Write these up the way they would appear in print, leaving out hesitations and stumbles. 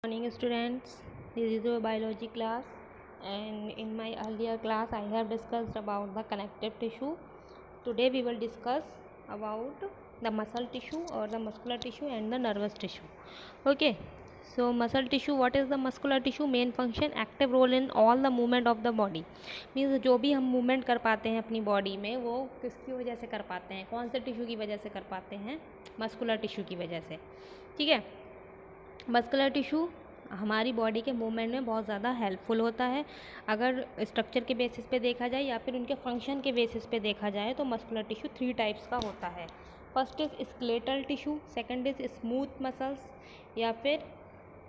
Morning students, this is your biology class, and in my earlier class I have discussed about the connective tissue. Today we will discuss about the muscle tissue or the muscular tissue and the nervous tissue. Okay, so muscle tissue, what is the muscular tissue? Main function, active role in all the movement of the body. Means जो भी हम movement कर पाते हैं अपनी body में वो किसकी वजह से कर पाते हैं, कौन से टिश्यू की वजह से कर पाते हैं? मस्कुलर टिश्यू की वजह से। ठीक है, मस्कुलर टिश्यू हमारी बॉडी के मूवमेंट में बहुत ज़्यादा हेल्पफुल होता है। अगर स्ट्रक्चर के बेसिस पे देखा जाए या फिर उनके फंक्शन के बेसिस पे देखा जाए तो मस्कुलर टिश्यू 3 टाइप्स का होता है। First is skeletal tissue, second is smooth muscles या फिर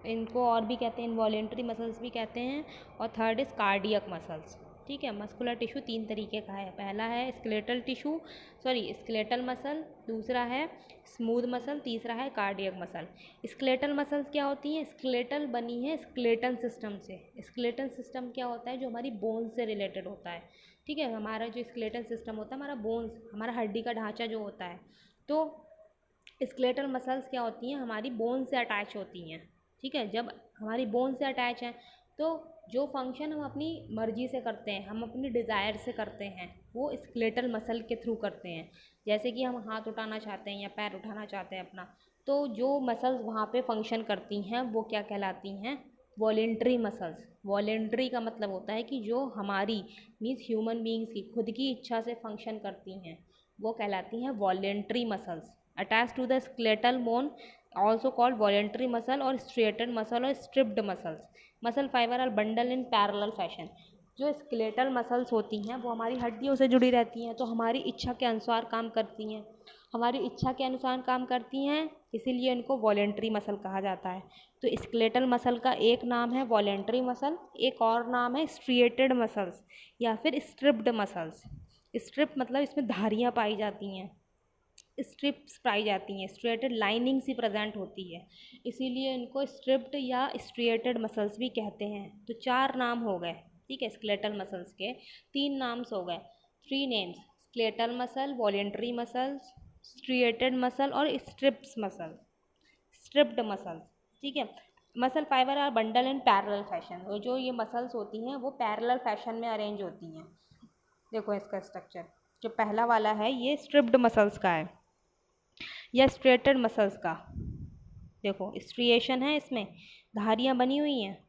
इनको और भी कहते हैं इनवॉलेंट्री मसल्स भी कहते हैं, और थर्ड इज़ कार्डियक मसल्स। ठीक है, मस्कुलर टिश्यू 3 तरीके का है। पहला है स्केलेटल मसल, दूसरा है स्मूथ मसल, तीसरा है कार्डियक मसल। स्केलेटल मसल्स क्या होती हैं? स्केलेटल बनी है स्केलेटन सिस्टम से। स्केलेटन सिस्टम क्या होता है? जो हमारी बोन्स से रिलेटेड होता है। ठीक है, हमारा जो स्केलेटल सिस्टम होता है, हमारा बोन्स, हमारा हड्डी का ढांचा जो होता है, तो स्केलेटल मसल्स क्या होती हैं? हमारी बोन से अटैच होती हैं। ठीक है, जब हमारी बोन से अटैच हैं तो जो फंक्शन हम अपनी मर्जी से करते हैं, हम अपनी डिज़ायर से करते हैं, वो स्केलेटल मसल के थ्रू करते हैं। जैसे कि हम हाथ उठाना चाहते हैं या पैर उठाना चाहते हैं अपना, तो जो मसल्स वहाँ पे फंक्शन करती हैं वो क्या कहलाती हैं? Voluntary muscles. वॉलेंट्री का मतलब होता है कि जो हमारी मीन्स ह्यूमन बींग्स की खुद की इच्छा से फंक्शन करती हैं वो कहलाती हैं voluntary muscles. Attach to the skeletal bone also called voluntary muscle और striated muscle और stripped muscles. Muscle fibre are bundle in parallel fashion. जो स्केलेटल मसल्स होती हैं वो हमारी हड्डियों से जुड़ी रहती हैं, तो हमारी इच्छा के अनुसार काम करती हैं। हमारी इच्छा के अनुसार काम करती हैं, इसीलिए इनको वॉलेंट्री मसल कहा जाता है। तो स्केलेटल मसल का एक नाम है वॉलेंट्री मसल, एक और नाम है स्ट्रिएटेड मसल्स या फिर स्ट्रिप्ड मसल्स। स्ट्रिप मतलब इसमें धारियाँ पाई जाती हैं, स्ट्रिप्स पाई जाती हैं, स्ट्रिएटेड लाइनिंग सी प्रेजेंट होती है, इसीलिए इनको स्ट्रिप्ड या स्ट्रिएटेड मसल्स भी कहते हैं। तो 4 नाम हो गए। ठीक है, स्केलेटल मसल्स के 3 नाम्स हो गए, 3 names: skeletal muscle, voluntary muscles, striated muscle और स्ट्रिप्स मसल, स्ट्रिप्ड मसल्स। ठीक है, muscle fibre are bundle in parallel fashion. और जो ये मसल्स होती हैं वो पैरेलल फैशन में अरेंज होती हैं। देखो इसका स्ट्रक्चर, जो पहला वाला है ये स्ट्रिप्ड मसल्स का है या स्ट्रेटेड मसल्स का। देखो स्ट्रिएशन है, इसमें धारियाँ बनी हुई हैं,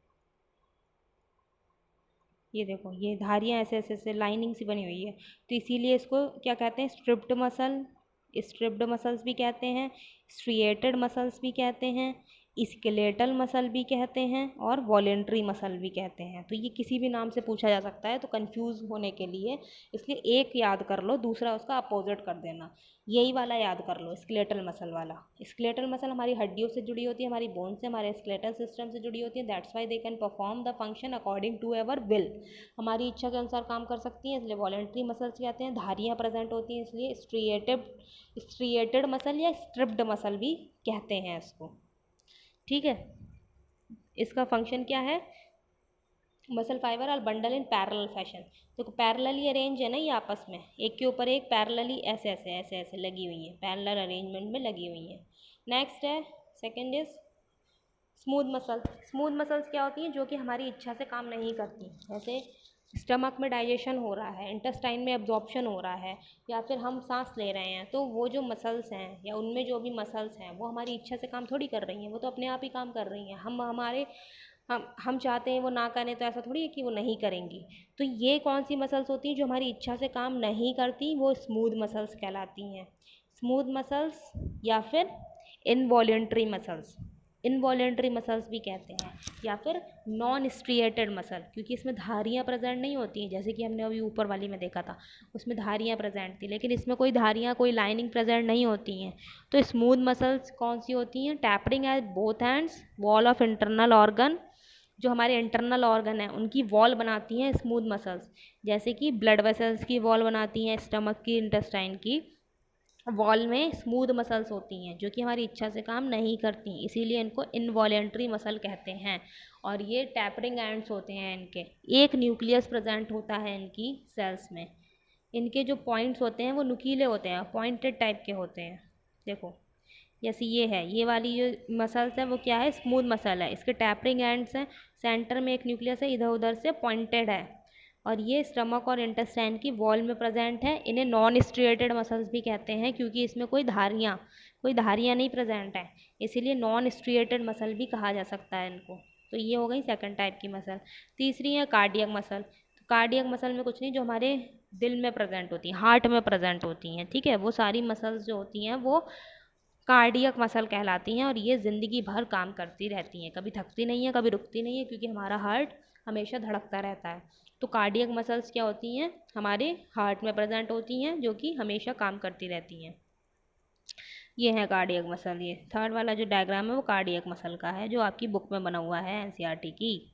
ये देखो ये धारियाँ ऐसे ऐसे ऐसे लाइनिंग सी बनी हुई है, तो इसीलिए इसको क्या कहते हैं? स्ट्रिप्ड मसल, स्ट्रिप्ड मसल्स भी कहते हैं, स्ट्रिएटेड मसल्स भी कहते हैं, स्केलेटल मसल भी कहते हैं और वॉलेंट्री मसल भी कहते हैं। तो ये किसी भी नाम से पूछा जा सकता है, तो कंफ्यूज होने के लिए इसलिए एक याद कर लो, दूसरा उसका अपोजिट कर देना। यही वाला याद कर लो, स्केलेटल मसल वाला। स्केलेटल मसल हमारी हड्डियों से जुड़ी होती है, हमारी बोन से, हमारे स्केलेटल सिस्टम से जुड़ी होती है। That's why they can perform the function according to ever will. हमारी इच्छा के अनुसार काम कर सकती हैं, इसलिए वॉलेंट्री मसल्स कहते हैं। धारियाँ प्रेजेंट होती हैं, इसलिए स्ट्रिएटेड मसल या स्ट्रिप्ड मसल भी कहते हैं इसको। ठीक है, इसका फंक्शन क्या है? Muscle fibre are bundle in parallel fashion. देखो पैरेलली अरेंज है ना, ये आपस में एक के ऊपर एक पैरेलली ऐसे ऐसे ऐसे ऐसे लगी हुई है, पैरेलल अरेंजमेंट में लगी हुई है। नेक्स्ट है, second is smooth muscle. Smooth muscles क्या होती हैं? जो कि हमारी इच्छा से काम नहीं करती। जैसे स्टमक में डाइजेशन हो रहा है, इंटेस्टाइन में एब्जॉर्प्शन हो रहा है, या फिर हम सांस ले रहे हैं, तो वो जो मसल्स हैं या उनमें जो भी मसल्स हैं वो हमारी इच्छा से काम थोड़ी कर रही हैं, वो तो अपने आप ही काम कर रही हैं। हम चाहते हैं वो ना करें, तो ऐसा थोड़ी है कि वो नहीं करेंगी। तो ये कौन सी मसल्स होती हैं जो हमारी इच्छा से काम नहीं करती? वो स्मूथ मसल्स कहलाती हैं। स्मूथ मसल्स या फिर इनवॉलेंट्री मसल्स, इनवॉलेंट्री मसल्स भी कहते हैं, या फिर नॉन स्ट्रिएटेड मसल, क्योंकि इसमें धारियाँ प्रेजेंट नहीं होती हैं। जैसे कि हमने अभी ऊपर वाली में देखा था, उसमें धारियाँ प्रेजेंट थी, लेकिन इसमें कोई धारियाँ, कोई लाइनिंग प्रेजेंट नहीं होती हैं। तो स्मूथ मसल्स कौन सी होती हैं? Tapering at both hands, wall of internal organ. जो हमारे इंटरनल ऑर्गन है उनकी वॉल बनाती हैं स्मूथ मसल्स, जैसे कि ब्लड वेसल्स की वॉल बनाती हैं, स्टमक की, इंटेस्टाइन की वॉल में स्मूथ मसल्स होती हैं जो कि हमारी इच्छा से काम नहीं करती, इसीलिए इनको इनवॉलेंट्री मसल कहते हैं। और ये टैपरिंग एंड्स होते हैं, इनके एक न्यूक्लियस प्रेजेंट होता है इनकी सेल्स में। इनके जो पॉइंट्स होते हैं वो नुकीले होते हैं, पॉइंटेड टाइप के होते हैं। देखो जैसे ये है, ये वाली जो मसल्स है वो क्या है, स्मूथ मसल है, इसके टैपरिंग एंड्स हैं, सेंटर में एक न्यूक्लियस है, इधर उधर से पॉइंटेड है, और ये स्टमक और इंटेस्टाइन की वॉल में प्रेजेंट है। इन्हें नॉन स्ट्रिएटेड मसल्स भी कहते हैं क्योंकि इसमें कोई धारियाँ नहीं प्रेजेंट है, इसीलिए नॉन स्ट्रिएटेड मसल भी कहा जा सकता है इनको। तो ये हो गई सेकंड टाइप की मसल। तीसरी है कार्डियक मसल। तो कार्डियक मसल में कुछ नहीं, जो हमारे दिल में प्रेजेंट होती हैं, हार्ट में प्रेजेंट होती हैं, ठीक है, वो सारी मसल्स जो होती हैं वो कार्डियक मसल कहलाती हैं, और ये ज़िंदगी भर काम करती रहती हैं, कभी थकती नहीं है, कभी रुकती नहीं है, क्योंकि हमारा हार्ट हमेशा धड़कता रहता है। तो कार्डियक मसल्स क्या होती हैं, हमारे हार्ट में प्रेजेंट होती हैं, जो कि हमेशा काम करती रहती हैं। ये है कार्डियक मसल। ये थर्ड वाला जो डायग्राम है वो कार्डियक मसल का है, जो आपकी बुक में बना हुआ है एनसीईआरटी की।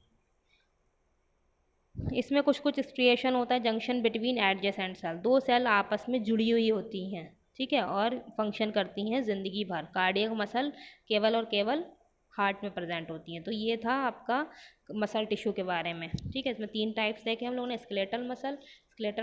इसमें कुछ कुछ स्ट्रिएशन होता है, जंक्शन बिटवीन एडजेसेंट सेल, दो सेल आपस में जुड़ी हुई होती हैं, ठीक है, और फंक्शन करती हैं ज़िंदगी भर। कार्डियक मसल केवल और केवल हार्ट में प्रेजेंट होती हैं। तो ये था आपका मसल टिश्यू के बारे में, ठीक है। इसमें 3 टाइप्स देखे हम लोगों ने, स्केलेटल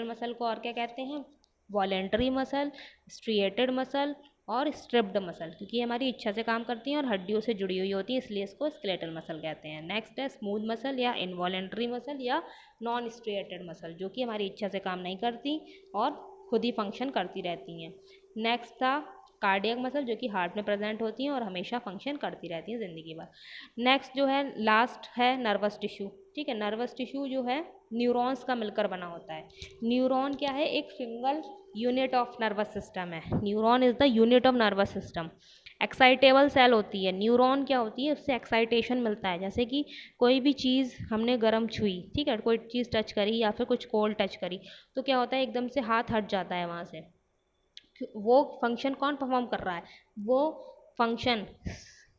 मसल को और क्या कहते हैं, वॉलेंटरी मसल, स्ट्रिएटेड मसल और स्ट्रिप्ड मसल, क्योंकि ये हमारी इच्छा से काम करती हैं और हड्डियों से जुड़ी हुई होती है, इसलिए इसको स्केलेटल मसल कहते हैं। नेक्स्ट है स्मूथ मसल या इनवॉलेंटरी मसल या नॉन स्ट्रिएटेड मसल, जो कि हमारी इच्छा से काम नहीं करती और खुद ही फंक्शन करती रहती हैं। नेक्स्ट था कार्डियक मसल, जो कि हार्ट में प्रेजेंट होती हैं और हमेशा फंक्शन करती रहती हैं ज़िंदगी भर। नेक्स्ट जो है लास्ट है नर्वस टिश्यू, ठीक है। नर्वस टिश्यू जो है न्यूरॉन्स का मिलकर बना होता है। न्यूरॉन क्या है, एक single unit of nervous system है। Neuron is the unit of nervous system. Excitable cell होती है, न्यूरॉन क्या होती है, उससे एक्साइटेशन मिलता है। जैसे कि कोई भी चीज़ हमने गर्म छुई, ठीक है, कोई चीज़ टच करी या फिर कुछ कोल्ड टच करी, तो क्या होता है, एकदम से हाथ हट जाता है वहाँ से। वो फंक्शन कौन परफॉर्म कर रहा है, वो फंक्शन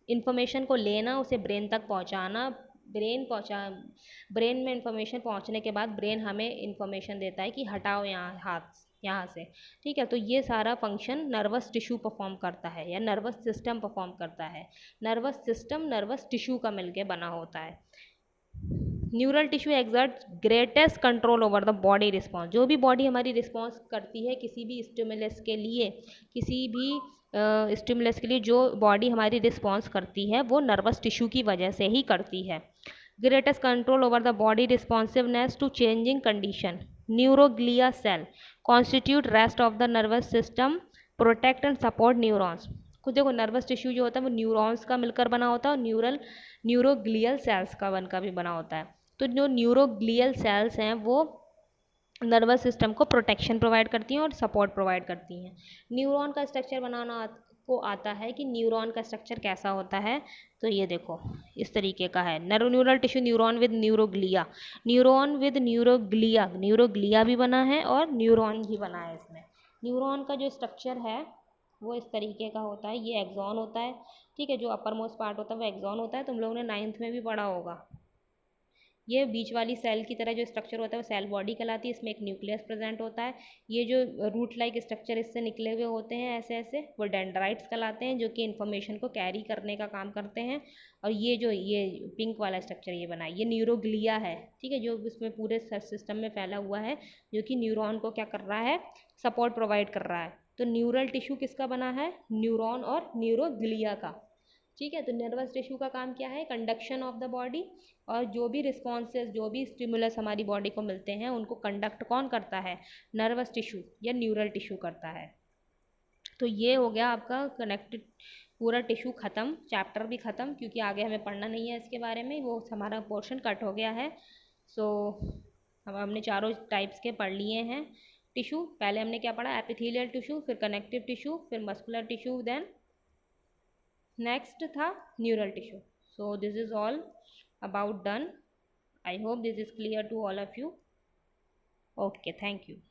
इंफॉर्मेशन को लेना, उसे ब्रेन तक पहुँचाना, ब्रेन में इंफॉर्मेशन पहुँचने के बाद ब्रेन हमें इंफॉर्मेशन देता है कि हटाओ यहाँ हाथ यहाँ से, ठीक है। तो ये सारा फंक्शन नर्वस टिश्यू परफॉर्म करता है या नर्वस सिस्टम परफॉर्म करता है। नर्वस सिस्टम नर्वस टिश्यू का मिलके बना होता है। Neural tissue exert greatest control over the body response. जो भी बॉडी हमारी रिस्पॉन्स करती है किसी भी स्टिमुलस के लिए, जो बॉडी हमारी रिस्पॉन्स करती है वो नर्वस टिश्यू की वजह से ही करती है। Greatest control over the body responsiveness to changing condition, neuroglia cell constitute rest of the nervous system, protect and support neurons. खुद देखो, नर्वस टिश्यू जो होता है वो न्यूरॉन्स का मिलकर बना होता है और न्यूरोग्लियल सेल्स का बनकर भी बना होता है। तो जो न्यूरोग्लियल सेल्स हैं वो नर्वस सिस्टम को प्रोटेक्शन प्रोवाइड करती हैं और सपोर्ट प्रोवाइड करती हैं। न्यूरॉन का स्ट्रक्चर बनाना को आता है कि न्यूरॉन का स्ट्रक्चर कैसा होता है। तो ये देखो इस तरीके का है, neural tissue neuron with neuroglia, neuroglia भी बना है और न्यूरॉन भी बना है इसमें। न्यूरॉन का जो स्ट्रक्चर है वो इस तरीके का होता है, ये एक्सॉन होता है, ठीक है, जो अपर मोस्ट पार्ट होता है वो एक्सॉन होता है, तुम लोगों ने 9th में भी पढ़ा होगा। ये बीच वाली सेल की तरह जो स्ट्रक्चर होता है वो सेल बॉडी कहलाती है, इसमें एक न्यूक्लियस प्रेजेंट होता है। ये जो रूट लाइक स्ट्रक्चर इससे निकले हुए होते हैं ऐसे ऐसे, वो डेंड्राइट्स कहलाते हैं, जो कि इन्फॉर्मेशन को कैरी करने का काम करते हैं। और ये पिंक वाला स्ट्रक्चर ये बना है, ये न्यूरोग्लिया है, ठीक है, जो इसमें पूरे सिस्टम में फैला हुआ है, जो कि न्यूरॉन को क्या कर रहा है, सपोर्ट प्रोवाइड कर रहा है। तो न्यूरल टिश्यू किसका बना है, न्यूरॉन और न्यूरोग्लिया का, ठीक है। तो नर्वस टिश्यू का काम क्या है, कंडक्शन ऑफ द बॉडी, और जो भी रिस्पॉन्सेस, जो भी स्टिमुलस हमारी बॉडी को मिलते हैं उनको कंडक्ट कौन करता है, नर्वस टिश्यू या न्यूरल टिश्यू करता है। तो ये हो गया आपका कनेक्टेड, पूरा टिश्यू ख़त्म, चैप्टर भी ख़त्म, क्योंकि आगे हमें पढ़ना नहीं है इसके बारे में, वो हमारा पोर्शन कट हो गया है। सो हमने चारों टाइप्स के पढ़ लिए हैं टिश्यू। पहले हमने क्या पढ़ा, एपिथेलियल टिश्यू, फिर कनेक्टिव टिश्यू, फिर मस्कुलर टिश्यू, देन नेक्स्ट था neural tissue. So this is all about done. I hope this is clear to all of you. Okay, thank you.